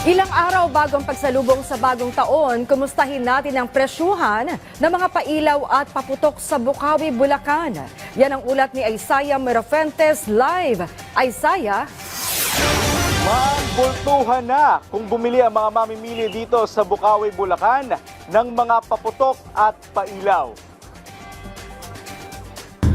Ilang araw bago ang pagsalubong sa bagong taon, kumustahin natin ang presyuhan ng mga pailaw at paputok sa Bukawi, Bulacan. Yan ang ulat ni Isaiah Mirafuentes live. Isaiah? Magbultuhan na kung bumili ang mga mamimili dito sa Bukawi, Bulacan ng mga paputok at pailaw.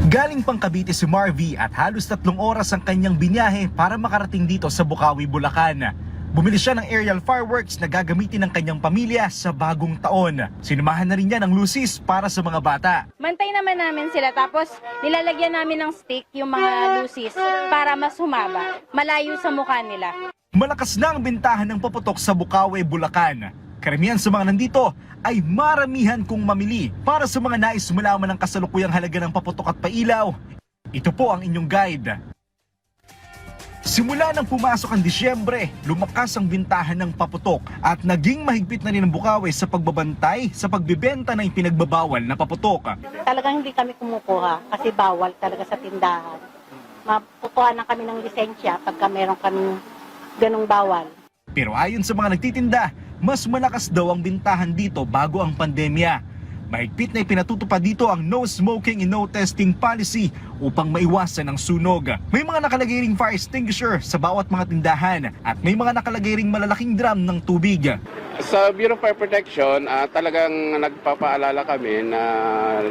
Galing pang Cavite si Marvy at halos 3 oras ang kanyang binyahe para makarating dito sa Bukawi, Bulacan. Bumili siya ng aerial fireworks na gagamitin ng kanyang pamilya sa bagong taon. Sinamahan na rin niya ng lusis para sa mga bata. Mantay naman namin sila tapos nilalagyan namin ng stick yung mga lusis para mas humaba, malayo sa mukha nila. Malakas na ang bentahan ng paputok sa Bukawi, Bulacan. Karamihan sa mga nandito ay maramihan kung mamili. Para sa mga nais malaman ng kasalukuyang halaga ng paputok at pailaw, ito po ang inyong guide. Simula nang pumasok ang Disyembre, lumakas ang bintahan ng paputok at naging mahigpit na rin ang Bukawi sa pagbabantay sa pagbibenta ng ipinagbabawal na paputok. Talagang hindi kami kumukuha kasi bawal talaga sa tindahan. Mapukuha na kami ng lisensya pagka meron kami ganong bawal. Pero ayon sa mga nagtitinda, mas malakas daw ang bintahan dito bago ang pandemya. Mahigpit na ipinatutupad dito ang no smoking and no testing policy upang maiwasan ang sunog. May mga nakalagay ring fire extinguisher sa bawat mga tindahan at may mga nakalagay ring malalaking drum ng tubig. Sa Bureau of Fire Protection, talagang nagpapaalala kami na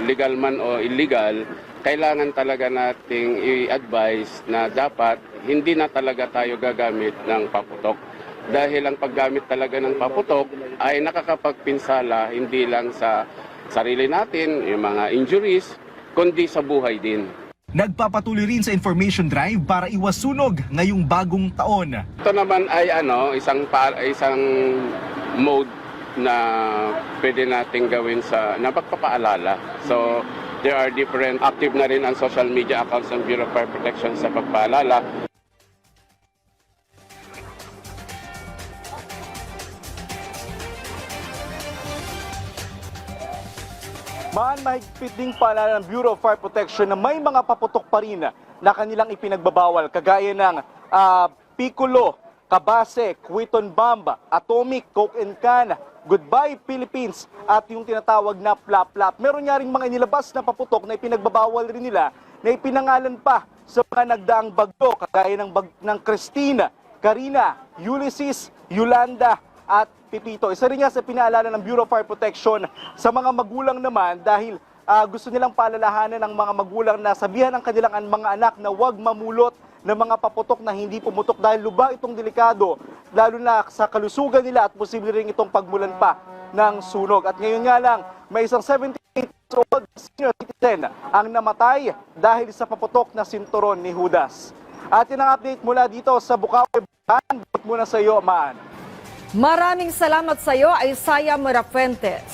legal man o illegal, kailangan talaga nating i-advise na dapat hindi na talaga tayo gagamit ng paputok. Dahil ang paggamit talaga ng paputok ay nakakapagpinsala hindi lang sa sarili natin, yung mga injuries, kundi sa buhay din. Nagpapatuloy rin sa information drive para iwas sunog ngayong bagong taon. Ito naman ay isang mode na pwede nating gawin sa napagpapaalala. So there are different, active na rin ang social media accounts ng Bureau of Fire Protection sa pagpaalala. Mahigpit ding paalala ng Bureau of Fire Protection na may mga paputok pa rin na kanilang ipinagbabawal kagaya ng Piccolo, Kabase, Quinton Bomb, Atomic, Coke and Can, Goodbye Philippines at yung tinatawag na Plap-Plap. Meron nga rin mga inilabas na paputok na ipinagbabawal rin nila na ipinangalan pa sa mga nagdaang bagyo kagaya ng Christina, Karina, Ulysses, Yolanda at Pipito. Isa rin nga sa pinaalala ng Bureau of Fire Protection sa mga magulang naman dahil gusto nilang paalalahanan ng mga magulang na sabihan ang kanilang mga anak na huwag mamulot ng mga paputok na hindi pumutok dahil lubha itong delikado lalo na sa kalusugan nila at posible rin itong pagmulan pa ng sunog. At ngayon nga lang, may isang 78-year-old senior citizen ang namatay dahil sa paputok na sinturon ni Judas. At yun ang update mula dito sa Bukawi, Bulacan. Muna sa iyo, Maan. Maraming salamat sa iyo, Isaiah Mirafuentes.